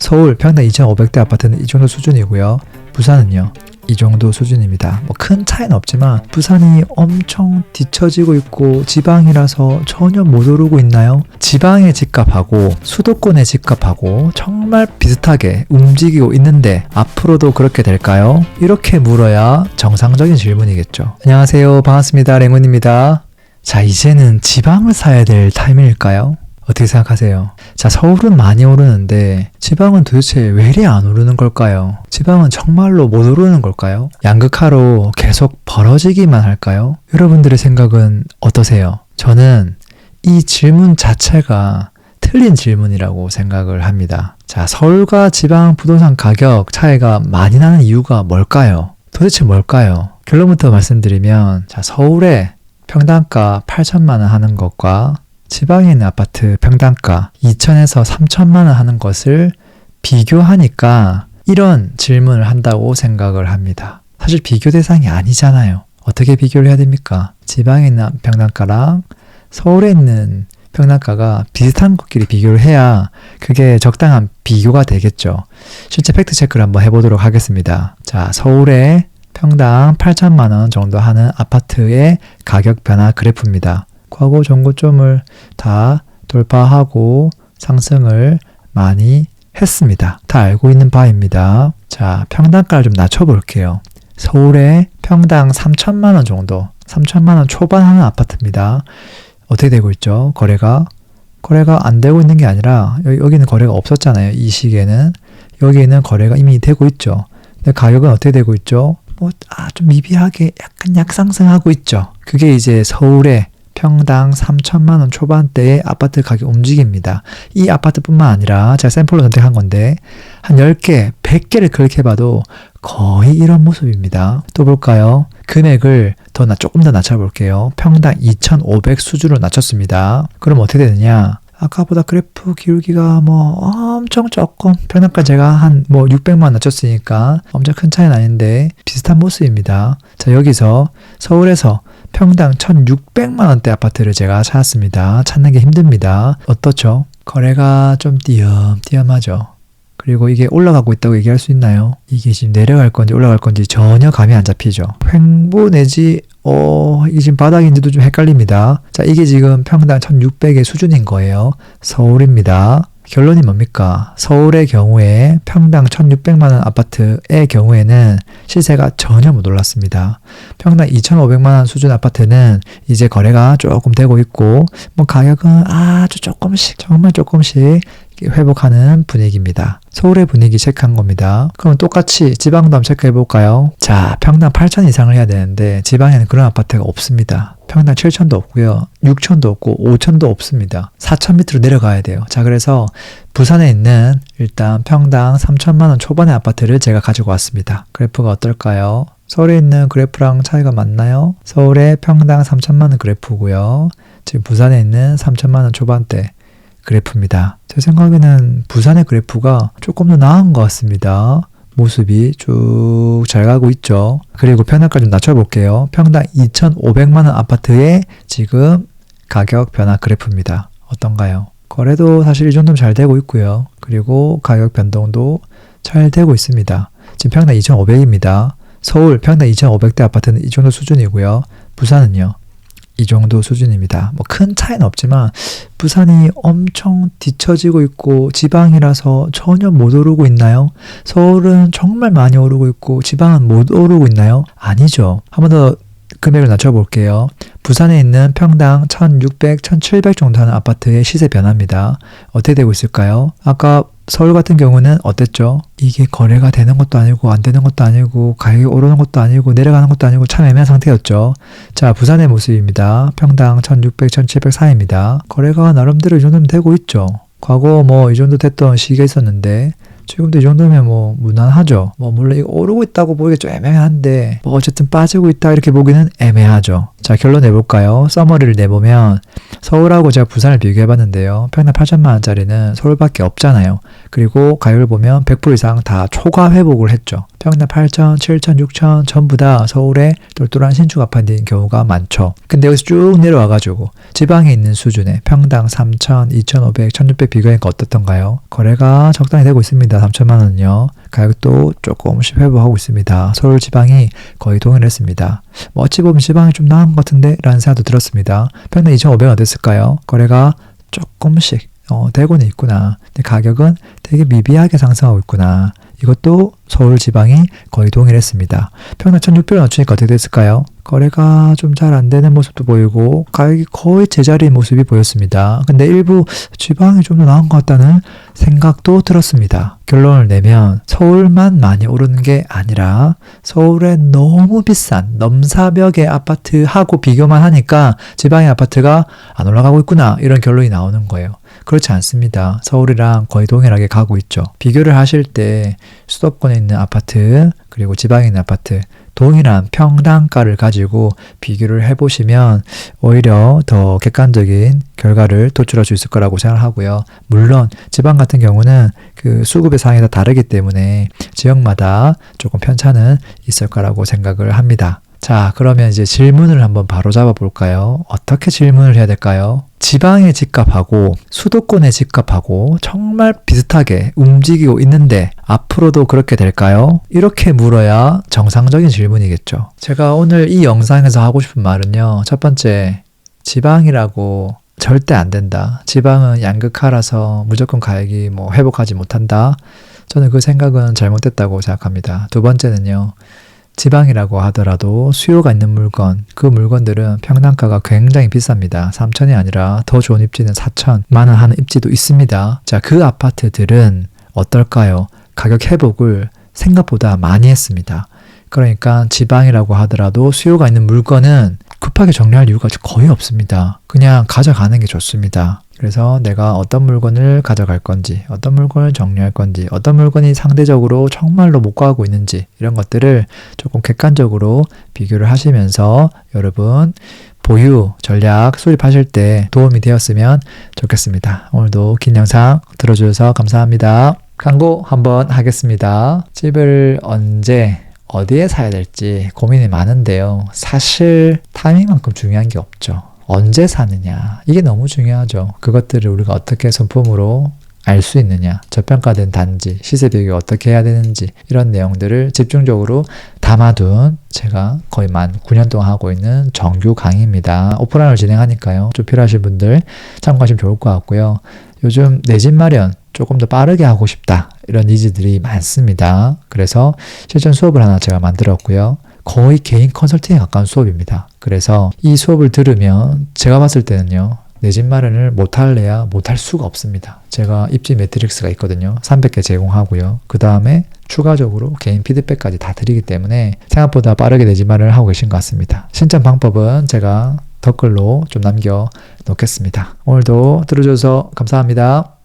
서울 평당 2,500대 아파트는 이 정도 수준이고요. 부산은요, 이 정도 수준입니다. 뭐 큰 차이는 없지만 부산이 엄청 뒤처지고 있고 지방이라서 전혀 못 오르고 있나요? 지방의 집값하고 수도권의 집값하고 정말 비슷하게 움직이고 있는데 앞으로도 그렇게 될까요? 이렇게 물어야 정상적인 질문이겠죠. 안녕하세요, 반갑습니다. 랭훈입니다. 자, 이제는 지방을 사야 될 타이밍일까요? 어떻게 생각하세요? 자, 서울은 많이 오르는데 지방은 도대체 왜 이리 안 오르는 걸까요? 지방은 정말로 못 오르는 걸까요? 양극화로 계속 벌어지기만 할까요? 여러분들의 생각은 어떠세요? 저는 이 질문 자체가 틀린 질문이라고 생각을 합니다. 자, 서울과 지방 부동산 가격 차이가 많이 나는 이유가 뭘까요? 도대체 뭘까요? 결론부터 말씀드리면, 자, 서울에 평당가 8천만 원 하는 것과 지방에 있는 아파트 평당가 2천에서 3천만 원 하는 것을 비교하니까 이런 질문을 한다고 생각을 합니다. 사실 비교 대상이 아니잖아요. 어떻게 비교를 해야 됩니까? 지방에 있는 평당가랑 서울에 있는 평당가가 비슷한 것끼리 비교를 해야 그게 적당한 비교가 되겠죠. 실제 팩트 체크를 한번 해보도록 하겠습니다. 자, 서울에 평당 8천만 원 정도 하는 아파트의 가격 변화 그래프입니다. 과거 전고점을 다 돌파하고 상승을 많이 했습니다. 다 알고 있는 바입니다. 자, 평당가를 좀 낮춰볼게요. 서울에 평당 3천만 원 정도, 3천만 원 초반 하는 아파트입니다. 어떻게 되고 있죠? 거래가 안 되고 있는 게 아니라 여기는 거래가 없었잖아요. 이 시기에는. 여기에는 거래가 이미 되고 있죠. 근데 가격은 어떻게 되고 있죠? 좀 미비하게 약간 약상승하고 있죠. 그게 이제 서울의 평당 3천만 원 초반대의 아파트 가격 움직입니다. 이 아파트뿐만 아니라 제가 샘플로 선택한 건데 한 10개, 100개를 클릭해봐도 거의 이런 모습입니다. 또 볼까요? 금액을 조금 더 낮춰볼게요. 평당 2,500 수준으로 낮췄습니다. 그럼 어떻게 되느냐? 아까보다 그래프 기울기가 엄청 조금, 평당가 제가 한 600만 낮췄으니까 엄청 큰 차이는 아닌데 비슷한 모습입니다. 자, 여기서 서울에서 평당 1,600만 원대 아파트를 제가 찾았습니다. 찾는 게 힘듭니다. 어떻죠? 거래가 좀 띄엄띄엄하죠. 그리고 이게 올라가고 있다고 얘기할 수 있나요? 이게 지금 내려갈 건지 올라갈 건지 전혀 감이 안 잡히죠. 횡보 내지 이게 지금 바닥인지도 좀 헷갈립니다. 자, 이게 지금 평당 1,600의 수준인 거예요. 서울입니다. 결론이 뭡니까? 서울의 경우에 평당 1,600만 원 아파트의 경우에는 시세가 전혀 못 올랐습니다. 평당 2,500만 원 수준 아파트는 이제 거래가 조금 되고 있고 가격은 아주 조금씩, 정말 조금씩 회복하는 분위기입니다. 서울의 분위기 체크한 겁니다. 그럼 똑같이 지방도 한번 체크해 볼까요? 자, 평당 8천 이상을 해야 되는데 지방에는 그런 아파트가 없습니다. 평당 7천도 없고요. 6천도 없고 5천도 없습니다. 4천 밑으로 내려가야 돼요. 자, 그래서 부산에 있는 일단 평당 3천만 원 초반의 아파트를 제가 가지고 왔습니다. 그래프가 어떨까요? 서울에 있는 그래프랑 차이가 맞나요? 서울의 평당 3천만 원 그래프고요. 지금 부산에 있는 3천만 원 초반대 그래프입니다. 제 생각에는 부산의 그래프가 조금 더 나은 것 같습니다. 모습이 쭉 잘 가고 있죠. 그리고 평당가 좀 낮춰볼게요. 평당 2,500만 원 아파트의 지금 가격 변화 그래프입니다. 어떤가요? 거래도 사실 이 정도면 잘 되고 있고요. 그리고 가격 변동도 잘 되고 있습니다. 지금 평당 2,500입니다. 서울 평당 2,500대 아파트는 이 정도 수준이고요. 부산은요, 이 정도 수준입니다. 큰 차이는 없지만 부산이 엄청 뒤처지고 있고 지방이라서 전혀 못 오르고 있나요? 서울은 정말 많이 오르고 있고 지방은 못 오르고 있나요? 아니죠. 한 번 더 금액을 낮춰볼게요. 부산에 있는 평당 1,600, 1,700 정도 하는 아파트의 시세 변화입니다. 어떻게 되고 있을까요? 아까 서울 같은 경우는 어땠죠? 이게 거래가 되는 것도 아니고 안 되는 것도 아니고 가격이 오르는 것도 아니고 내려가는 것도 아니고 참 애매한 상태였죠. 자, 부산의 모습입니다. 평당 1,600, 1,700 사이입니다. 거래가 나름대로 이 정도면 되고 있죠. 과거 이 정도 됐던 시기가 있었는데 지금도 이 정도면 무난하죠. 물론 이거 오르고 있다고 보기가 좀 애매한데 어쨌든 빠지고 있다 이렇게 보기는 애매하죠. 자, 결론 내볼까요? 서머리를 내보면 서울하고 제가 부산을 비교해봤는데요. 평당 8천만 원짜리는 서울밖에 없잖아요. 그리고 가격을 보면 100% 이상 다 초과 회복을 했죠. 평당 8천, 7천, 6천 전부 다 서울에 똘똘한 신축 아파트인 경우가 많죠. 근데 여기서 쭉 내려와가지고 지방에 있는 수준의 평당 3천, 2,500, 1,600 비교하니까 어떻던가요? 거래가 적당히 되고 있습니다. 3천만 원은요. 가격도 조금씩 회복하고 있습니다. 서울 지방이 거의 동일했습니다. 뭐 어찌 보면 지방이 좀 나은 것 같은데 라는 생각도 들었습니다. 평당 2,500원 어땠을까요? 거래가 조금씩 되고는 있구나. 근데 가격은 되게 미비하게 상승하고 있구나. 이것도 서울 지방이 거의 동일했습니다. 평당 1,600원 맞추니까 어떻게 됐을까요? 거래가 좀 잘 안 되는 모습도 보이고 가격이 거의 제자리인 모습이 보였습니다. 근데 일부 지방이 좀 더 나은 것 같다는 생각도 들었습니다. 결론을 내면 서울만 많이 오르는 게 아니라 서울에 너무 비싼 넘사벽의 아파트하고 비교만 하니까 지방의 아파트가 안 올라가고 있구나 이런 결론이 나오는 거예요. 그렇지 않습니다. 서울이랑 거의 동일하게 가고 있죠. 비교를 하실 때 수도권에 있는 아파트 그리고 지방에 있는 아파트 동일한 평당가를 가지고 비교를 해보시면 오히려 더 객관적인 결과를 도출할 수 있을 거라고 생각하고요. 물론 지방 같은 경우는 그 수급의 상황이 다 다르기 때문에 지역마다 조금 편차는 있을 거라고 생각을 합니다. 자, 그러면 이제 질문을 한번 바로 잡아볼까요? 어떻게 질문을 해야 될까요? 지방의 집값하고 수도권의 집값하고 정말 비슷하게 움직이고 있는데 앞으로도 그렇게 될까요? 이렇게 물어야 정상적인 질문이겠죠. 제가 오늘 이 영상에서 하고 싶은 말은요. 첫 번째, 지방이라고 절대 안 된다. 지방은 양극화라서 무조건 가격이 회복하지 못한다. 저는 그 생각은 잘못됐다고 생각합니다. 두 번째는요. 지방이라고 하더라도 수요가 있는 물건, 그 물건들은 평당가가 굉장히 비쌉니다. 3천이 아니라 더 좋은 입지는 4천만 원 하는 입지도 있습니다. 자, 그 아파트들은 어떨까요? 가격 회복을 생각보다 많이 했습니다. 그러니까 지방이라고 하더라도 수요가 있는 물건은 급하게 정리할 이유가 거의 없습니다. 그냥 가져가는 게 좋습니다. 그래서 내가 어떤 물건을 가져갈 건지, 어떤 물건을 정리할 건지, 어떤 물건이 상대적으로 정말로 못 구하고 있는지 이런 것들을 조금 객관적으로 비교를 하시면서 여러분 보유 전략 수립하실 때 도움이 되었으면 좋겠습니다. 오늘도 긴 영상 들어주셔서 감사합니다. 광고 한번 하겠습니다. 집을 언제 어디에 사야 될지 고민이 많은데요. 사실 타이밍만큼 중요한 게 없죠. 언제 사느냐 이게 너무 중요하죠. 그것들을 우리가 어떻게 손품으로 알 수 있느냐, 저평가된 단지, 시세 비교를 어떻게 해야 되는지 이런 내용들을 집중적으로 담아둔 제가 거의 만 9년 동안 하고 있는 정규 강의입니다. 오프라인을 진행하니까요. 좀 필요하신 분들 참고하시면 좋을 것 같고요. 요즘 내 집 마련 조금 더 빠르게 하고 싶다 이런 니즈들이 많습니다. 그래서 실전 수업을 하나 제가 만들었고요. 거의 개인 컨설팅에 가까운 수업입니다. 그래서 이 수업을 들으면 제가 봤을 때는요. 내 집 마련을 못할래야 못할 수가 없습니다. 제가 입지 매트릭스가 있거든요. 300개 제공하고요. 그 다음에 추가적으로 개인 피드백까지 다 드리기 때문에 생각보다 빠르게 내 집 마련을 하고 계신 것 같습니다. 신청 방법은 제가 댓글로 좀 남겨 놓겠습니다. 오늘도 들어줘서 감사합니다.